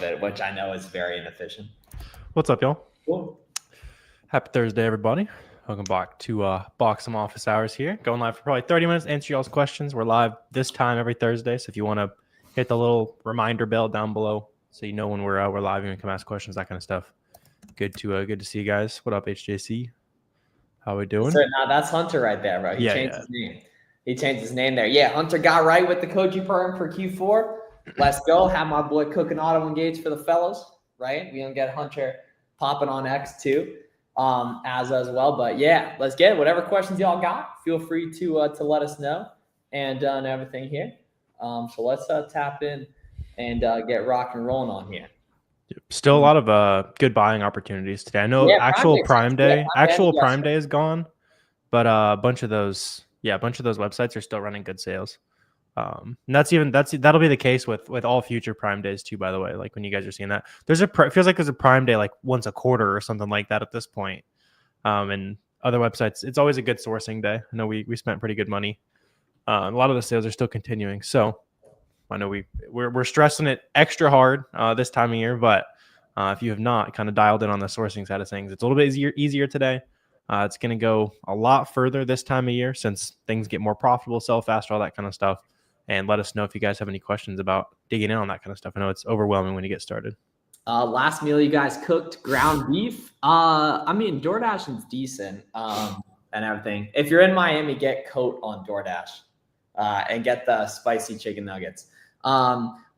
of it, which I know is very inefficient. What's up, y'all? Cool. Happy Thursday, everybody. Welcome back to Boxem Office Hours here. Going live for probably 30 minutes, answer y'all's questions. We're live this time every Thursday, so if you want to hit the little reminder bell down below so you know when we're live and you can ask questions, that kind of stuff. Good to see you guys. What up, HJC? How we doing? So now that's Hunter right there, bro. He changed his name. He changed his name there. Yeah, Hunter got right with the Koji program for Q4. Let's go. Have my boy cooking auto engage for the fellas, right? We don't get Hunter popping on X too, as well. But yeah, let's get it. Whatever questions y'all got, feel free to let us know and everything here. So let's tap in and get rock and rolling on here. Still a lot of good buying opportunities today. I know actual Prime Day is gone, but a bunch of those websites are still running good sales. And that'll be the case with all future Prime Days too, by the way. Like when you guys are seeing that, it feels like there's a Prime Day like once a quarter or something like that at this point. And other websites, it's always a good sourcing day. I know we spent pretty good money. A lot of the sales are still continuing. So I know we're stressing it extra hard this time of year, but if you have not kind of dialed in on the sourcing side of things, it's a little bit easier today. It's going to go a lot further this time of year since things get more profitable, sell faster, all that kind of stuff. And let us know if you guys have any questions about digging in on that kind of stuff. I know it's overwhelming when you get started. Last meal you guys cooked, ground beef. I mean, DoorDash is decent and everything. If you're in Miami, get Coat on DoorDash and get the spicy chicken nuggets.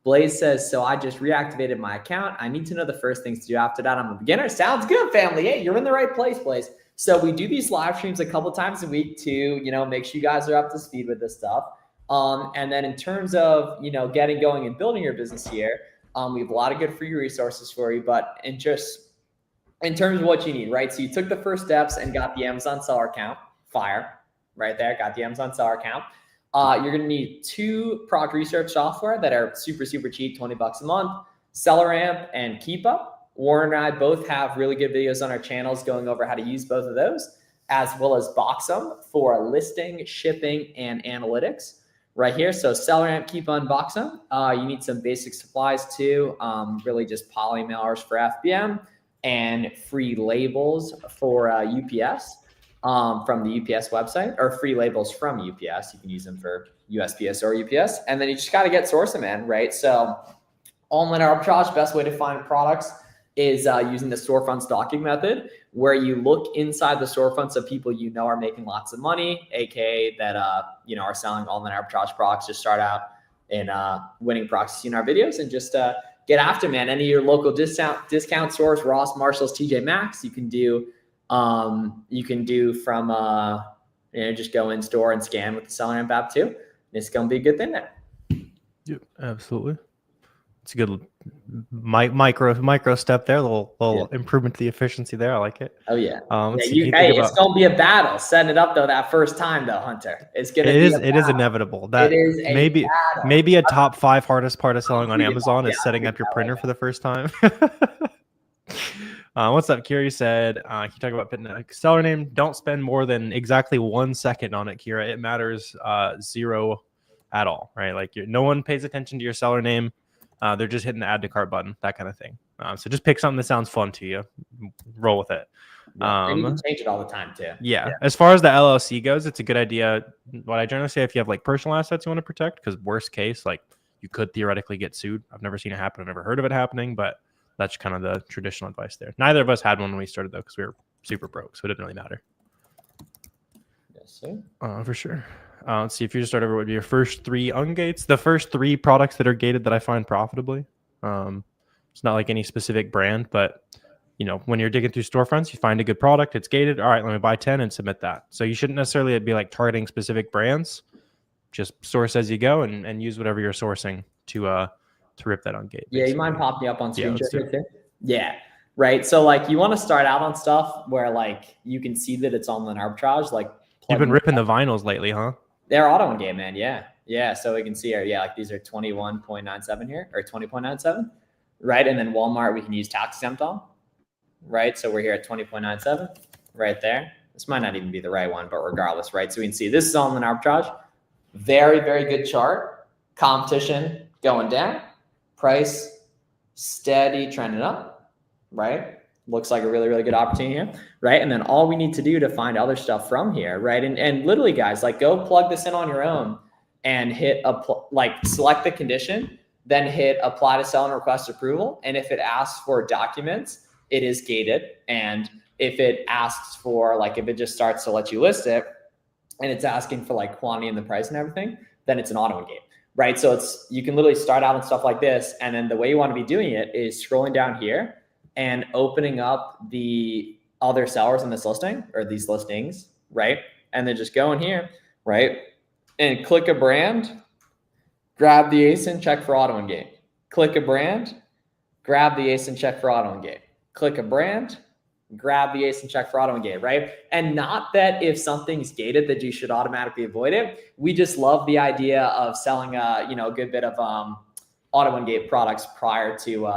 Blaze says, so I just reactivated my account. I need to know the first things to do after that. I'm a beginner. Sounds good, family. Hey, you're in the right place, Blaze. So we do these live streams a couple times a week to, make sure you guys are up to speed with this stuff. And then in terms of, getting going and building your business here, we have a lot of good free resources for you, but in terms of what you need, right? So you took the first steps and got the Amazon seller account, fire right there, got the Amazon seller account. You're going to need 2 product research software that are super, super cheap, $20 a month, SellerAmp and Keepa. Warren and I both have really good videos on our channels going over how to use both of those, as well as Boxem for listing, shipping, and analytics right here. So SellerAmp, Keepa, and Boxem. You need some basic supplies too, really just poly mailers for FBM and free labels for UPS. From the UPS website, or free labels from UPS. You can use them for USPS or UPS. And then you just got to get sourcing, man, right? So online arbitrage, best way to find products is using the storefront stocking method, where you look inside the storefronts of people are making lots of money, aka that are selling online arbitrage products. Just start out in winning proxies in our videos and just get after, man. Any of your local discount stores, Ross, Marshalls, TJ Maxx, you can do from just go in store and scan with the SellerAmp app too. It's gonna be a good thing there. Yeah, absolutely. It's a good micro step there. A little improvement to the efficiency there. I like it. Oh yeah. It's gonna be a battle setting it up though that first time though, Hunter. It is inevitable. That is maybe a top 5 hardest part of selling on Amazon is setting up your printer for the first time. What's up? Kira said, can you talk about putting a seller name? Don't spend more than exactly 1 second on it, Kira. It matters 0 at all, right? Like no one pays attention to your seller name. They're just hitting the add to cart button, that kind of thing. So just pick something that sounds fun to you. Roll with it. And you can change it all the time too. Yeah. As far as the LLC goes, it's a good idea. What I generally say, if you have like personal assets you want to protect, because worst case, like you could theoretically get sued. I've never seen it happen. I've never heard of it happening, but that's kind of the traditional advice there. Neither of us had one when we started, though, because we were super broke, so it didn't really matter. Yes, sir. For sure. Let's see, if you just start over, what would be your first 3 ungates? The first 3 products that are gated that I find profitably. It's not like any specific brand, but when you're digging through storefronts, you find a good product, it's gated. All right, let me buy 10 and submit that. So you shouldn't necessarily be like targeting specific brands. Just source as you go and use whatever you're sourcing to rip that on gate. Yeah, you mind popping me up on screen share too? Yeah, right. So like you want to start out on stuff where like you can see that it's online arbitrage. Like you've been ripping the vinyls lately, huh? They're auto engage, man. Yeah. So we can see here. Yeah, like these are 21.97 here or 20.97, right? And then Walmart we can use tax exempt on, right? So we're here at 20.97 right there. This might not even be the right one, but regardless, right? So we can see this is online arbitrage. Very, very good chart. Competition going down. Price steady trending up, right? Looks like a really, really good opportunity here, right? And then all we need to do to find other stuff from here, right? And literally, guys, like go plug this in on your own and hit select the condition, then hit apply to sell and request approval. And if it asks for documents, it is gated. And if it asks for if it just starts to let you list it and it's asking for quantity and the price and everything, then it's an auto engage, right? So you can literally start out on stuff like this. And then the way you want to be doing it is scrolling down here and opening up the other sellers in this listing or these listings, right? And then just go in here, right? And click a brand, grab the ASIN, check for auto engage. Click a brand, grab the ASIN, check for auto engage. Click a brand, grab the ASIN, check for auto engage, right? And not that if something's gated that you should automatically avoid it. We just love the idea of selling a good bit of auto engage products prior to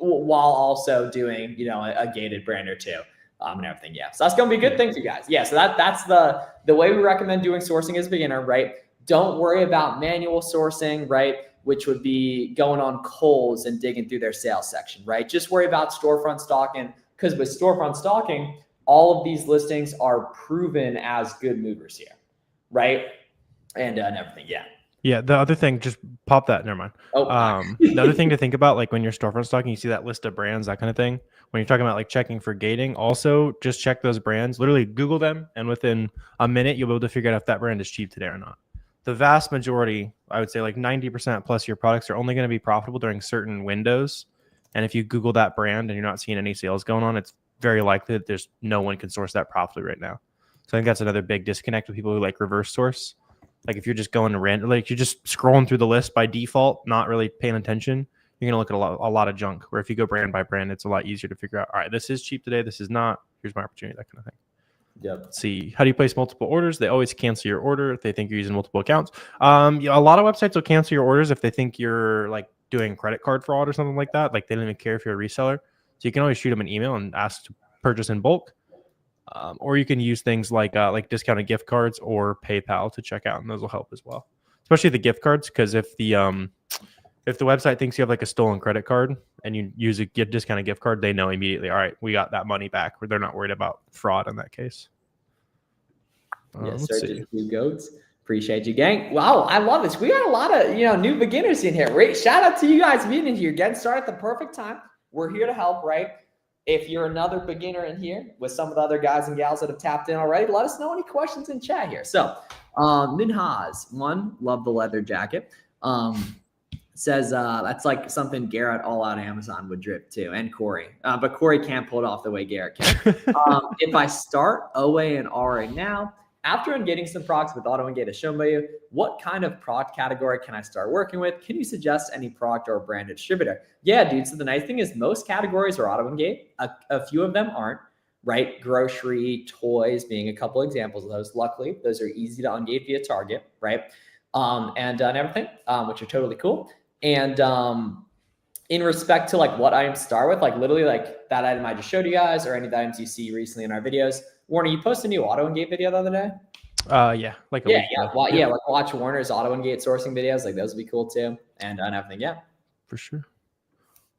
while also doing a gated brand or two and everything. Yeah, so that's gonna be a good thing for you guys. Yeah, so that's the way we recommend doing sourcing as a beginner, right? Don't worry about manual sourcing, right? Which would be going on Kohl's and digging through their sales section, right? Just worry about storefront stalking, because with storefront stalking, all of these listings are proven as good movers here, right? And everything, yeah. Yeah, the other thing, just pop that. Never mind. The other thing to think about, when you're storefront stalking, you see that list of brands, that kind of thing. When you're talking about checking for gating, also just check those brands. Literally Google them, and within a minute, you'll be able to figure out if that brand is cheap today or not. The vast majority, I would say 90% plus your products are only going to be profitable during certain windows. And if you Google that brand and you're not seeing any sales going on, it's very likely that there's no one can source that profitably right now. So I think that's another big disconnect with people who reverse source. If you're just going to random, you're just scrolling through the list by default, not really paying attention, you're going to look at a lot of junk. Where if you go brand by brand, it's a lot easier to figure out, all right, this is cheap today, this is not, here's my opportunity, that kind of thing. Yep. Let's see, how do you place multiple orders? They always cancel your order if they think you're using multiple accounts. A lot of websites will cancel your orders if they think you're doing credit card fraud or something like that. They don't even care if you're a reseller. So you can always shoot them an email and ask to purchase in bulk. Or you can use things like discounted gift cards or PayPal to check out, and those will help as well. Especially the gift cards, because if the website thinks you have a stolen credit card and you use a discounted gift card, they know immediately, all right, we got that money back. They're not worried about fraud in that case. Yes, sir. Just goats. Appreciate you, gang. Wow, I love this. We got a lot of new beginners in here. Right? Shout out to you guys being in here. Getting started at the perfect time. We're here to help, right? If you're another beginner in here with some of the other guys and gals that have tapped in already, let us know any questions in chat here. So Minhaz, love the leather jacket. Says that's something Garrett all out Amazon would drip to, and Corey. But Corey can't pull it off the way Garrett can. If I start OA and RA now, after I'm getting some products with auto engage as shown by you, what kind of product category can I start working with? Can you suggest any product or branded distributor? Yeah, dude. So the nice thing is most categories are auto engage. A few of them aren't, right? Grocery, toys being a couple examples of those. Luckily, those are easy to ungate via Target, right? And everything, which are totally cool. And in respect to what items start with, literally that item I just showed you guys, or any of the items you see recently in our videos. Warner, you posted a new auto engage video the other day? Yeah, watch Warner's auto engage sourcing videos. Those would be cool too, and everything. Yeah, for sure.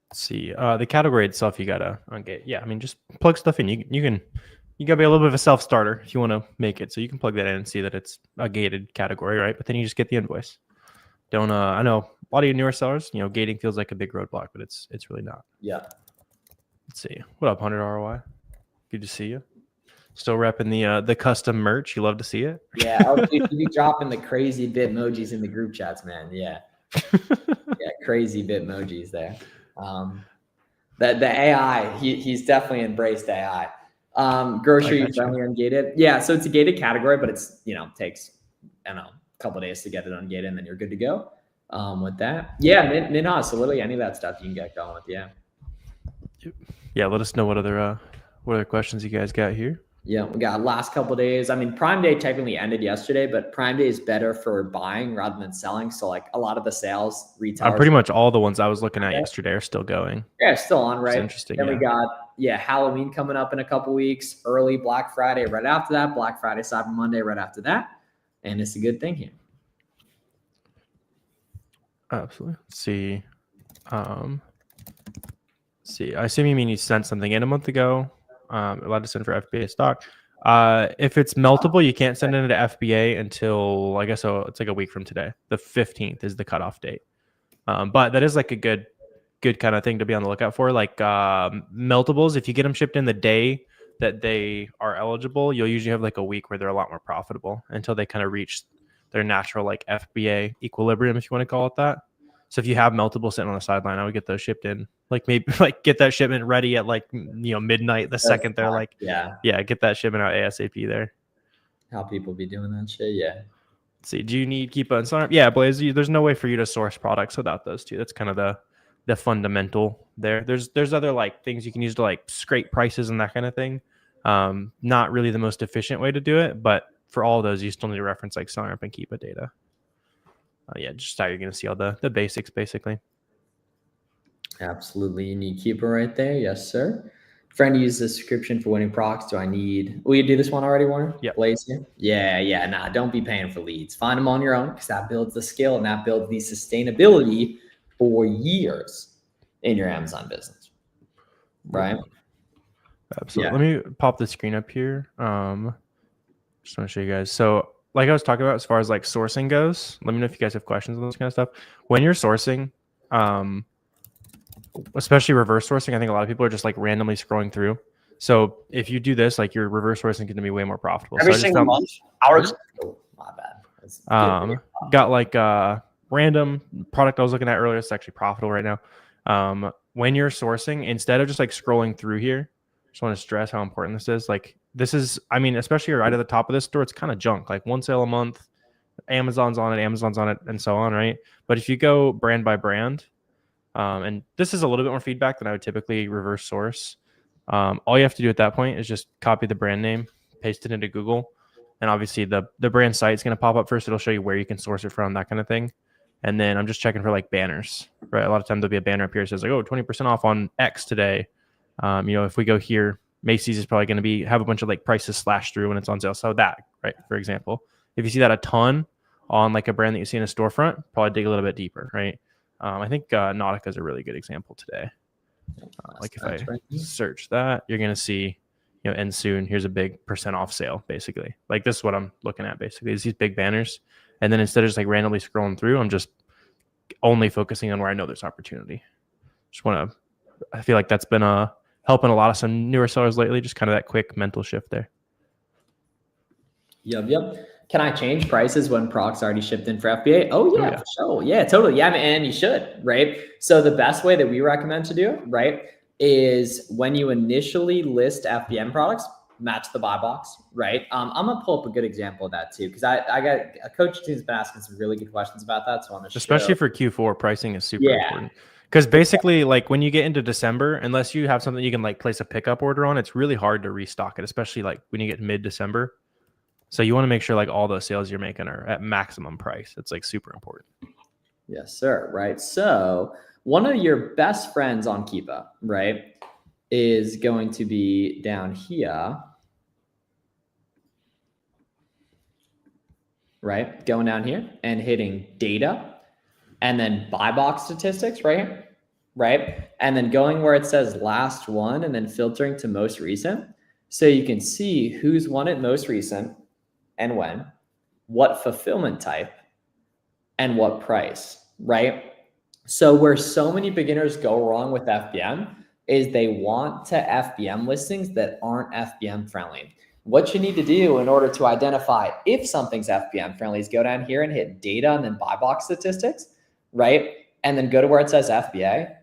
Let's see, the category itself, you gotta ungate. Yeah, I mean, just plug stuff in. You gotta be a little bit of a self starter if you want to make it. So you can plug that in and see that it's a gated category, right? But then you just get the invoice. Don't I know a lot of you newer sellers, gating feels like a big roadblock, but it's really not. Yeah. Let's see. What up, 100 ROI? Good to see you. Still repping the custom merch. You love to see it. Yeah, you be dropping the crazy bit emojis in the group chats, man. Yeah, yeah, crazy bit emojis there. The AI, he's definitely embraced AI. Grocery friendly ungated. Yeah, so it's a gated category, but it's takes a couple of days to get it ungated, and then you're good to go. With that, yeah, Minhas. So literally any of that stuff you can get going with. Yeah. Yeah, let us know what other questions you guys got here. Yeah, we got last couple of days. I mean, Prime Day technically ended yesterday, but Prime Day is better for buying rather than selling. So a lot of the sales retailers. Pretty much all the ones I was looking at yesterday are still going. Yeah, still on, right? It's interesting. Then we got Halloween coming up in a couple weeks. Early Black Friday right after that. Black Friday, Cyber Monday right after that, and it's a good thing here. Absolutely. Let's see. see, I assume you mean you sent something in a month ago. Allowed to send for FBA stock. If it's meltable, you can't send it into FBA until, I guess, so it's like a week from today. The 15th is the cutoff date. But that is like a good kind of thing to be on the lookout for. Like meltables, if you get them shipped in the day that they are eligible, you'll usually have like a week where they're a lot more profitable until they kind of reach their natural like FBA equilibrium, if you want to call it that. So if you have meltables sitting on the sideline, I would get those shipped in. Like maybe like get that shipment ready at like midnight the second they're like get that shipment out ASAP there. How people be doing that shit, yeah. Let's see, do you need Keepa and Sunarp? Yeah, Blaze, there's no way for you to source products without those two. That's kind of the fundamental there. There's other like things you can use to like scrape prices and that kind of thing. Not really the most efficient way to do it, but for all of those, you still need to reference like Sunarp and Keepa data. Just how you're going to see all the basics, basically. Absolutely. You need Keepa right there. Yes, sir. Friend used the subscription for winning procs. Do I need... Will you do this one already, Warner? Yeah. Blaze here? Yeah. Nah, don't be paying for leads. Find them on your own because that builds the skill and that builds the sustainability for years in your Amazon business. Right? Absolutely. Yeah. Let me pop the screen up here. Just want to show you guys. So like I was talking about as far as like sourcing goes, let me know if you guys have questions on this kind of stuff. When you're sourcing, especially reverse sourcing, I think a lot of people are just like randomly scrolling through. So if you do this, like your reverse sourcing is going to be way more profitable. Every single month. My bad. Got like random product I was looking at earlier. It's actually profitable right now. When you're sourcing, instead of just like scrolling through here, just want to stress how important this is. Like this is, I mean, especially right at the top of this store, it's kind of junk. Like one sale a month, Amazon's on it, and so on, right? But if you go brand by brand, and this is a little bit more feedback than I would typically reverse source. All you have to do at that point is just copy the brand name, paste it into Google, and obviously the brand site is going to pop up first. It'll show you where you can source it from, that kind of thing. And then I'm just checking for like banners, right? A lot of times there'll be a banner up here that says like, oh, 20% off on X today. If we go here, Macy's is probably going to have a bunch of like prices slashed through when it's on sale. So that, right, for example, if you see that a ton on like a brand that you see in a storefront, probably dig a little bit deeper, right? I think Nautica is a really good example today. Like if I search that, you're going to see, end soon. Here's a big % off sale, basically. Like this is what I'm looking at, basically, is these big banners. And then instead of just like randomly scrolling through, I'm just only focusing on where I know there's opportunity. I feel like that's been helping a lot of some newer sellers lately, just kind of that quick mental shift there. Yep. Can I change prices when products already shipped in for FBA? Oh yeah, for sure. Yeah, totally. Yeah, and you should, right? So the best way that we recommend to do, right, is when you initially list FBM products, match the buy box, right? I'm gonna pull up a good example of that too, because I got a coach team's been asking some really good questions about that. So on the especially for Q4, pricing is super important. Because basically, like when you get into December, unless you have something you can like place a pickup order on, it's really hard to restock it, especially like when you get mid-December. So you want to make sure like all those sales you're making are at maximum price. It's like super important. Yes, sir. Right. So one of your best friends on Keepa, right, is going to be down here. Right, going down here and hitting data and then buy box statistics right here, right? And then going where it says last one and then filtering to most recent. So you can see who's won it most recent and when, what fulfillment type, and what price, right? So where so many beginners go wrong with FBM is they want to FBM listings that aren't FBM friendly. What you need to do in order to identify if something's FBM friendly is go down here and hit data and then buy box statistics, right? And then go to where it says FBA. You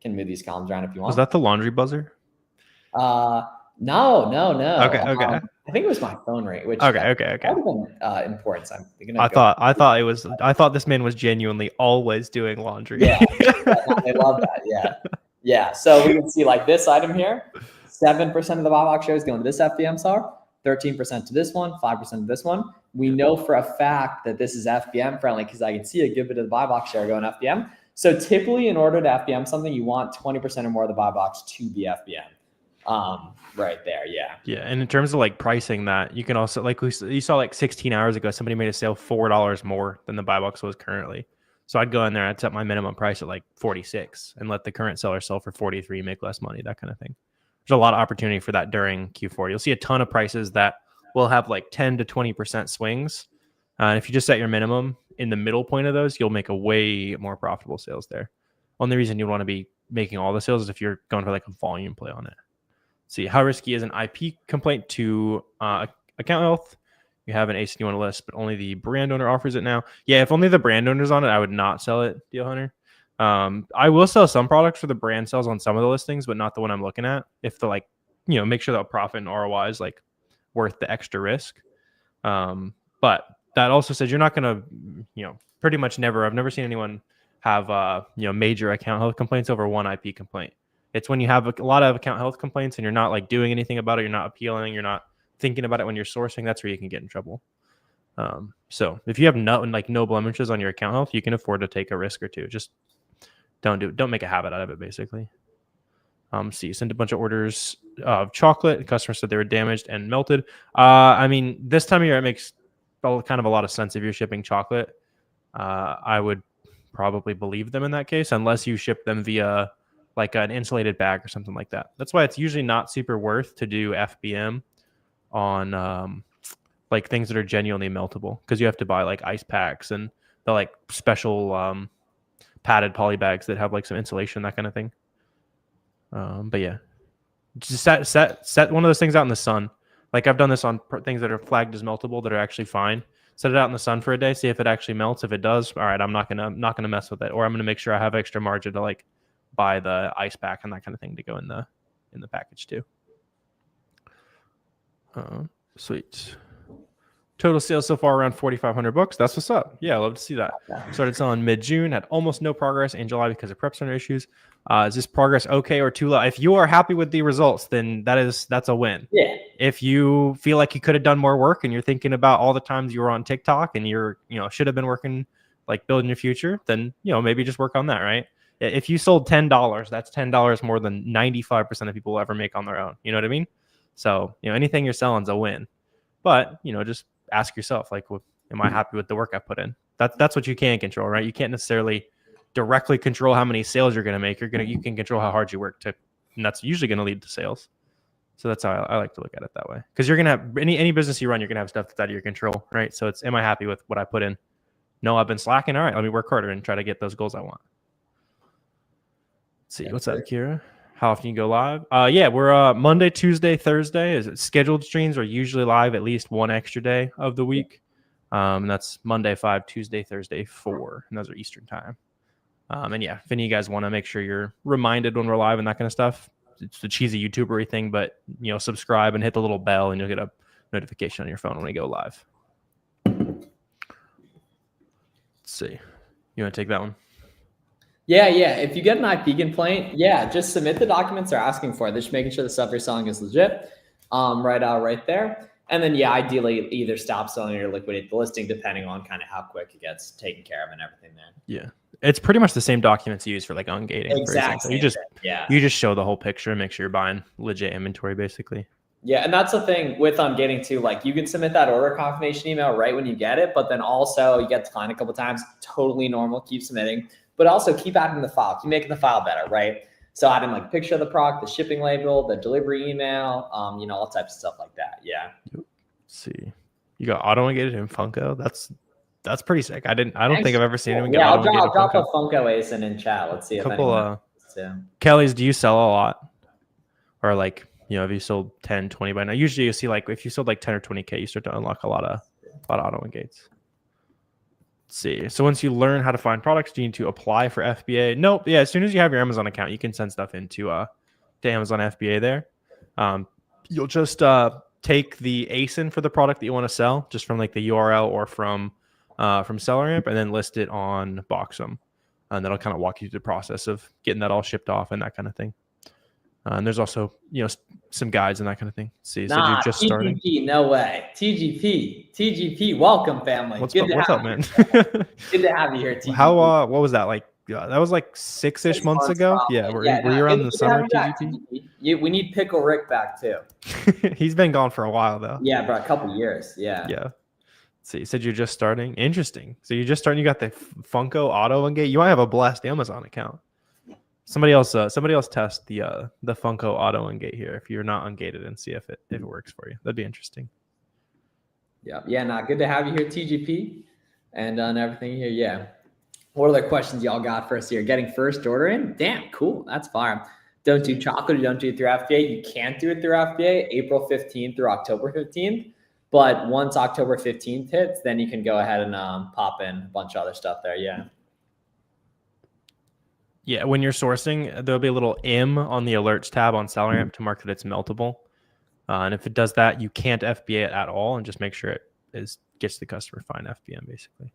can move these columns around if you want. Was that the laundry buzzer? No. Okay. I think it was my phone rate. Which okay. Importance. I thought this man was genuinely always doing laundry. Yeah, I love that. Yeah. So we can see like this item here, 7% of the buy box share is going to this FBM SAR, 13% to this one, 5% to this one. We know for a fact that this is FBM friendly because I can see a good bit of the buy box share going FBM. So typically in order to FBM something, you want 20% or more of the buy box to be FBM. Right there. Yeah. And in terms of like pricing that, you can also, like you saw like 16 hours ago, somebody made a sale $4 more than the buy box was currently. So I'd go in there, I'd set my minimum price at like 46 and let the current seller sell for 43, make less money, that kind of thing. There's a lot of opportunity for that during Q4. You'll see a ton of prices that will have like 10 to 20% swings. And if you just set your minimum in the middle point of those, you'll make a way more profitable sales there. Only reason you want to be making all the sales is if you're going for like a volume play on it. See, how risky is an IP complaint to account health? You have an ACD on a list, but only the brand owner offers it now. Yeah, if only the brand owner's on it, I would not sell it, Deal Hunter. I will sell some products for the brand sales on some of the listings, but not the one I'm looking at. If the like, make sure that profit and ROI is like worth the extra risk. But that also says you're not going to, pretty much never. I've never seen anyone have, major account health complaints over one IP complaint. It's when you have a lot of account health complaints and you're not like doing anything about it. You're not appealing. You're not thinking about it when you're sourcing. That's where you can get in trouble. So if you have no blemishes on your account health, you can afford to take a risk or two. Just don't make a habit out of it, basically. See, you sent a bunch of orders of chocolate. The customer said they were damaged and melted. I mean, this time of year, it makes kind of a lot of sense if you're shipping chocolate. I would probably believe them in that case, unless you ship them via like an insulated bag or something like that. That's why it's usually not super worth to do FBM on like things that are genuinely meltable, because you have to buy like ice packs and the like special padded poly bags that have like some insulation, that kind of thing. But yeah, just set one of those things out in the sun. Like I've done this on things that are flagged as meltable that are actually fine. Set it out in the sun for a day, see if it actually melts. If it does, all right, I'm not gonna mess with it, or I'm gonna make sure I have extra margin to like buy the ice pack and that kind of thing to go in the package too. Sweet. Total sales so far around $4,500. That's what's up. Yeah, I love to see that. Started selling mid-June, had almost no progress in July because of prep center issues. Is this progress okay or too low? If you are happy with the results, then that's a win. Yeah. If you feel like you could have done more work and you're thinking about all the times you were on TikTok and you're should have been working like building your future, then maybe just work on that, right? If you sold $10, that's $10 more than 95% of people will ever make on their own. You know what I mean? So anything you're selling is a win. But just ask yourself, like, am I happy with the work I put in? That's what you can control, right? You can't necessarily directly control how many sales you're going to make. You can control how hard you work to, and that's usually going to lead to sales. So that's how I like to look at it that way. Because you're going to have any business you run, you're going to have stuff that's out of your control, right? So it's, am I happy with what I put in? No, I've been slacking. All right, let me work harder and try to get those goals I want. Let's see, what's up, Kira? How often you go live? Yeah, we're Monday, Tuesday, Thursday. Scheduled streams are usually live at least one extra day of the week. And that's Monday 5, Tuesday, Thursday 4, and those are Eastern time. And yeah, if any of you guys want to make sure you're reminded when we're live and that kind of stuff, it's the cheesy YouTubery thing, but subscribe and hit the little bell, and you'll get a notification on your phone when we go live. Let's see, you want to take that one? Yeah. If you get an IP complaint, just submit the documents they're asking for. They're just making sure the stuff you're selling is legit. Right there. And then, ideally either stop selling or liquidate the listing, depending on kind of how quick it gets taken care of and everything there. Yeah. It's pretty much the same documents used for like ungating. Exactly. You just show the whole picture and make sure you're buying legit inventory, basically. Yeah. And that's the thing with ungating too. Like you can submit that order confirmation email right when you get it, but then also you get declined a couple of times. Totally normal. Keep submitting. But also keep adding the file, keep making the file better, right? So adding like picture of the product, the shipping label, the delivery email, all types of stuff like that. Yeah. Let's see, you got auto-engated in Funko. That's pretty sick. I don't think I've ever seen anyone get auto-engated. I'll drop a Funko ASIN in chat. Let's see if anyone. Kelly's, do you sell a lot? Or like, have you sold 10, 20 by now? Usually you see like if you sold like 10 or 20K, you start to unlock a lot of auto-engates. See, so once you learn how to find products, do you need to apply for FBA? Nope. Yeah, as soon as you have your Amazon account, you can send stuff into to Amazon FBA there. You'll just take the ASIN for the product that you want to sell, just from like the URL or from SellerAmp, and then list it on Boxem, and that'll kind of walk you through the process of getting that all shipped off and that kind of thing. And there's also some guides and that kind of thing. See, so you're just starting. TGP, no way. TGP, welcome family. What's up, man? Good to have you here, TGP. How what was that like? That was like 6-ish months ago. Probably. Yeah, were you around the summer, TGP? We need Pickle Rick back too. He's been gone for a while though. Yeah, bro, a couple years. Yeah. So you said you're just starting. Interesting. So you're just starting. You got the Funko auto ungate. You might have a blast Amazon account. Somebody else test the Funko auto ungate here if you're not ungated and see if it works for you. That'd be interesting. Yeah. Nah, good to have you here, TGP, and on everything here. Yeah. What other questions y'all got for us here? Getting first order in? Damn, cool. That's fire. Don't do chocolate. You don't do it through FBA. You can't do it through FBA. April 15th through October 15th. But once October 15th hits, then you can go ahead and pop in a bunch of other stuff there. Yeah. Yeah, when you're sourcing, there'll be a little M on the alerts tab on SalaryAmp to mark that it's meltable. And if it does that, you can't FBA it at all, and just make sure it gets the customer fine FBM basically.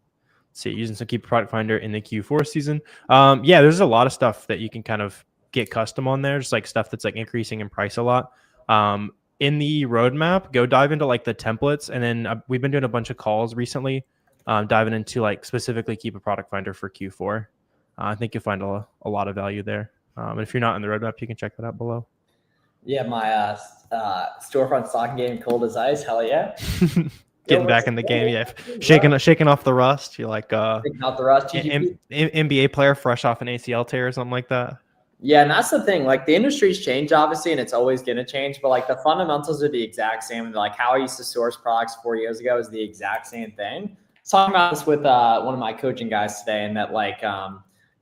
See, using some Keep Product Finder in the Q4 season. Yeah, there's a lot of stuff that you can kind of get custom on there, just like stuff that's like increasing in price a lot. In the roadmap, go dive into like the templates, and then we've been doing a bunch of calls recently, diving into like specifically Keep a Product Finder for Q4. I think you'll find a lot of value there. And if you're not in the roadmap, you can check that out below. Yeah, my storefront stocking game cold as ice. Hell yeah. Getting back in the game, yeah. Shaking off the rust. You're like shaking off the rust. NBA player fresh off an ACL tear or something like that. Yeah, and that's the thing. Like the industry's changed, obviously, and it's always going to change. But like the fundamentals are the exact same. And like how I used to source products 4 years ago is the exact same thing. I was talking about this with one of my coaching guys today, and that like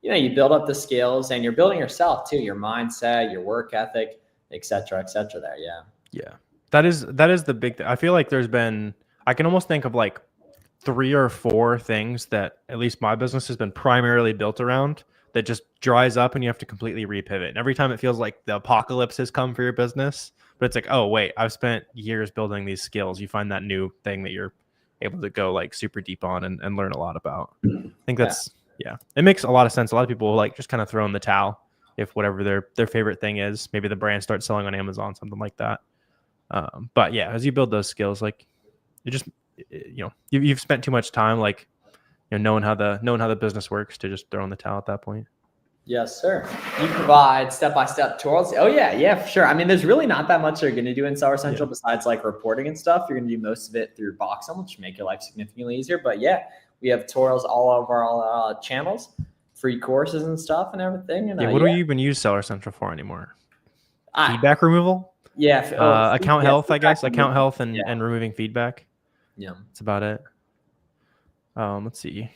you build up the skills, and you're building yourself too, your mindset, your work ethic, et cetera, there. Yeah. Yeah. That is the big thing. I feel like I can almost think of like 3 or 4 things that at least my business has been primarily built around that just dries up and you have to completely repivot. And every time it feels like the apocalypse has come for your business, but it's like, oh wait, I've spent years building these skills. You find that new thing that you're able to go like super deep on and learn a lot about. I think that's, yeah, it makes a lot of sense. A lot of people like just kind of throw in the towel if whatever their favorite thing is. Maybe the brand starts selling on Amazon, something like that. But yeah, as you build those skills, like you just, you've spent too much time like knowing how the business works to just throw in the towel at that point. Yes, sir. You provide step-by-step tutorials. Oh yeah, for sure. I mean, there's really not that much you're going to do in Seller Central besides like reporting and stuff. You're going to do most of it through Boxem, which make your life significantly easier. But yeah, we have tutorials all over our channels, free courses and stuff and everything. And what do you even use Seller Central for anymore? Feedback removal? Yeah. Account health, I guess. Account health and removing feedback. Yeah. That's about it. Let's see.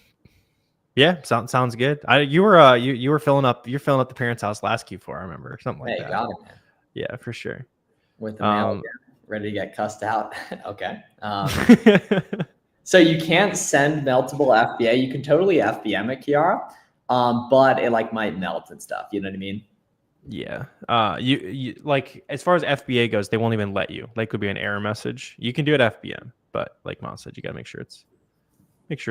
Yeah, sounds good. You were filling up the parents' house last Q4, I remember, something like that. Got it, man. Yeah, for sure. With the mail ready to get cussed out. Okay. So you can't send meltable FBA. You can totally FBM it, Kiara, but it like might melt and stuff. You know what I mean? Yeah. You like as far as FBA goes, they won't even let you. Like could be an error message. You can do it FBM, but like Mom said, you gotta make sure it's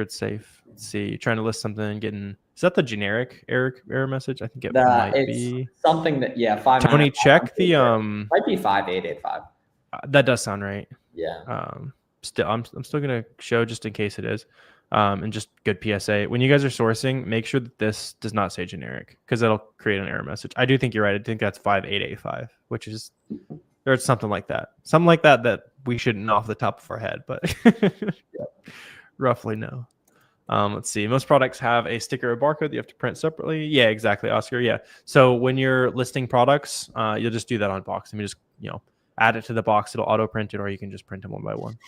safe. Let's see, you're trying to list something, is that the generic error message? I think it might be something that 5. Tony, check the might be 5885. That does sound right. Yeah. I'm still gonna show just in case it is. And just good PSA. When you guys are sourcing, make sure that this does not say generic because that'll create an error message. I do think you're right. I think that's 5885, which is or something like that. Something like that we shouldn't know off the top of our head, but roughly no. Let's see. Most products have a sticker or barcode that you have to print separately. Yeah, exactly, Oscar. Yeah. So when you're listing products, you'll just do that on Boxem. You just add it to the box. It'll auto print it, or you can just print them one by one.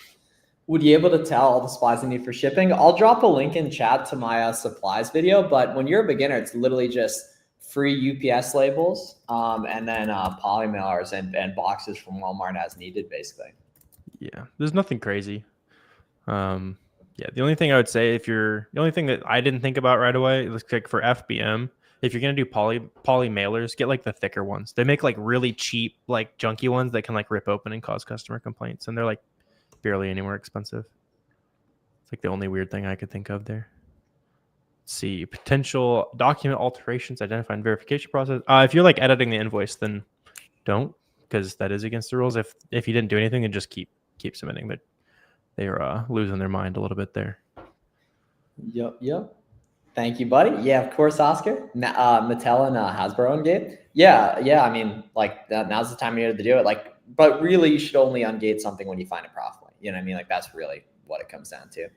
Would you be able to tell all the supplies you need for shipping? I'll drop a link in chat to my supplies video, but when you're a beginner, it's literally just free UPS labels and then poly mailers and boxes from Walmart as needed, basically. Yeah, there's nothing crazy. Yeah, the only thing I would say the only thing that I didn't think about right away, looks like for FBM, if you're going to do poly mailers, get like the thicker ones. They make like really cheap, like junky ones that can like rip open and cause customer complaints. And they're like barely any more expensive. It's like the only weird thing I could think of there. Let's see, potential document alterations, identify and verification process. If you're like editing the invoice, then don't, because that is against the rules. If you didn't do anything, then just keep submitting. But they're losing their mind a little bit there. Yep. Thank you, buddy. Yeah, of course, Oscar. Mattel and Hasbro ungate. Yeah. I mean, like now's the time of year to do it. But really, you should only ungate something when you find it profitably. You know what I mean? Like that's really what it comes down to.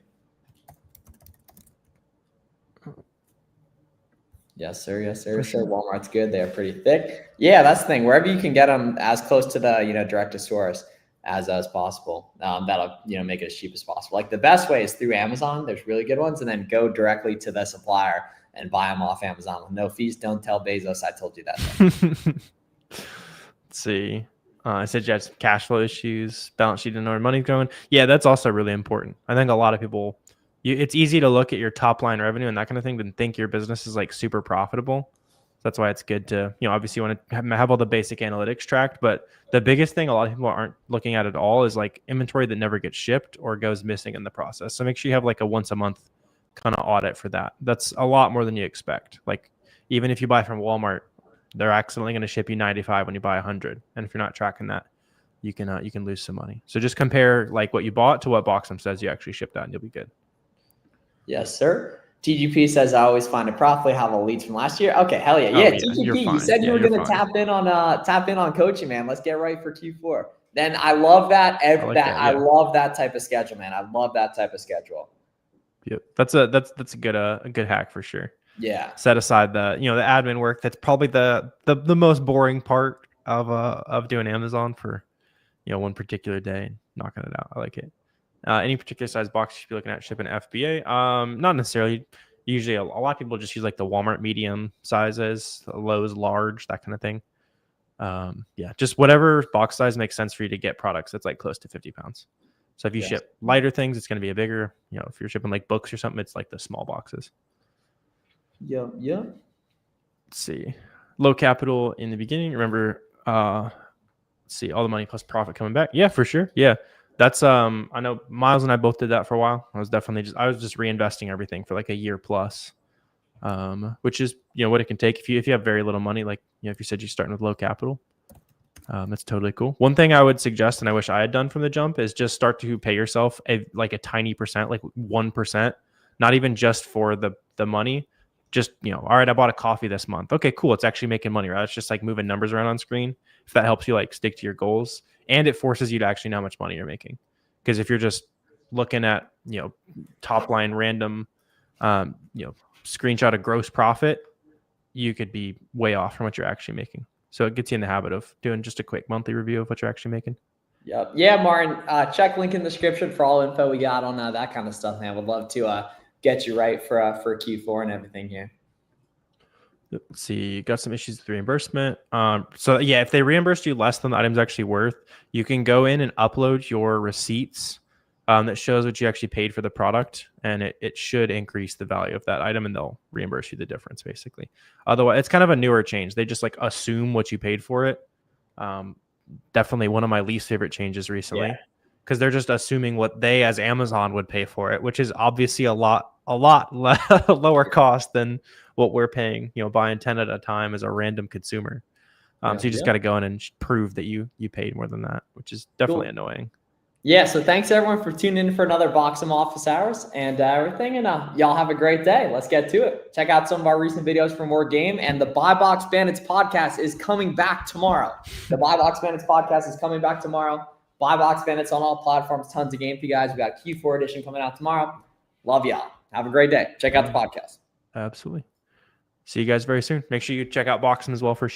Yes, sir. Yes, sir. Yes, sir. Walmart's good. They're pretty thick. Yeah, that's the thing. Wherever you can get them as close to the, direct to source as possible. That'll, make it as cheap as possible. Like the best way is through Amazon. There's really good ones, and then go directly to the supplier and buy them off Amazon with no fees. Don't tell Bezos I told you that. Let's see. I said you had some cash flow issues, balance sheet, and know where money's going. Yeah, that's also really important. I think a lot of people, it's easy to look at your top line revenue and that kind of thing and think your business is like super profitable. That's why it's good to, obviously you want to have all the basic analytics tracked. But the biggest thing a lot of people aren't looking at all is like inventory that never gets shipped or goes missing in the process. So make sure you have like a once a month kind of audit for that. That's a lot more than you expect. Like even if you buy from Walmart, they're accidentally going to ship you 95 when you buy 100. And if you're not tracking that, you can lose some money. So just compare like what you bought to what Boxem says you actually shipped out and you'll be good. Yes, sir. TGP says I always find it profitably. Have the leads from last year. Okay, hell yeah, yeah. TGP, you said you were going to tap in on coaching, man. Let's get right for Q4. Then I love that. I love that type of schedule, man. I love that type of schedule. Yep, that's a good hack for sure. Yeah. Set aside the the admin work. That's probably the most boring part of doing Amazon for one particular day and knocking it out. I like it. Any particular size box you should be looking at shipping FBA? Not necessarily. Usually a lot of people just use like the Walmart medium sizes, Lowe's large, that kind of thing. Yeah, just whatever box size makes sense for you to get products that's like close to 50 pounds. So if you ship lighter things, it's going to be a bigger, if you're shipping like books or something, it's like the small boxes. Yeah. Let's see. Low capital in the beginning. Remember, let's see, all the money plus profit coming back. Yeah, for sure. Yeah. That's I know Miles and I both did that for a while. I was just reinvesting everything for like a year plus. Which is what it can take if you have very little money, like if you said you're starting with low capital. That's totally cool. One thing I would suggest, and I wish I had done from the jump, is just start to pay yourself a tiny percent, like 1%, not even just for the money. Just, all right, I bought a coffee this month. Okay, cool. It's actually making money, right? It's just like moving numbers around on screen. If that helps you like stick to your goals, and it forces you to actually know how much money you're making. Because if you're just looking at, top line random, screenshot of gross profit, you could be way off from what you're actually making. So it gets you in the habit of doing just a quick monthly review of what you're actually making. Yep. Yeah, Martin, check link in the description for all info we got on that kind of stuff, man. Would love to get you right for Q4 and everything here. Let's see, got some issues with reimbursement. So yeah, if they reimbursed you less than the item's actually worth, you can go in and upload your receipts that shows what you actually paid for the product, and it should increase the value of that item, and they'll reimburse you the difference basically. Otherwise, it's kind of a newer change. They just like assume what you paid for it. Definitely one of my least favorite changes recently, because they're just assuming what they as Amazon would pay for it, which is obviously a lot lower cost than what we're paying, buying 10 at a time as a random consumer. So you just got to go in and prove that you paid more than that, which is definitely annoying. Yeah. So thanks everyone for tuning in for another Boxem office hours and everything. And y'all have a great day. Let's get to it. Check out some of our recent videos for more game. And the Buy Box Bandits podcast is coming back tomorrow. The Buy Box Bandits podcast is coming back tomorrow. Buy Box Bandits on all platforms. Tons of game for you guys. We got Q4 edition coming out tomorrow. Love y'all. Have a great day. Check out the podcast. Absolutely. See you guys very soon. Make sure you check out Boxem as well for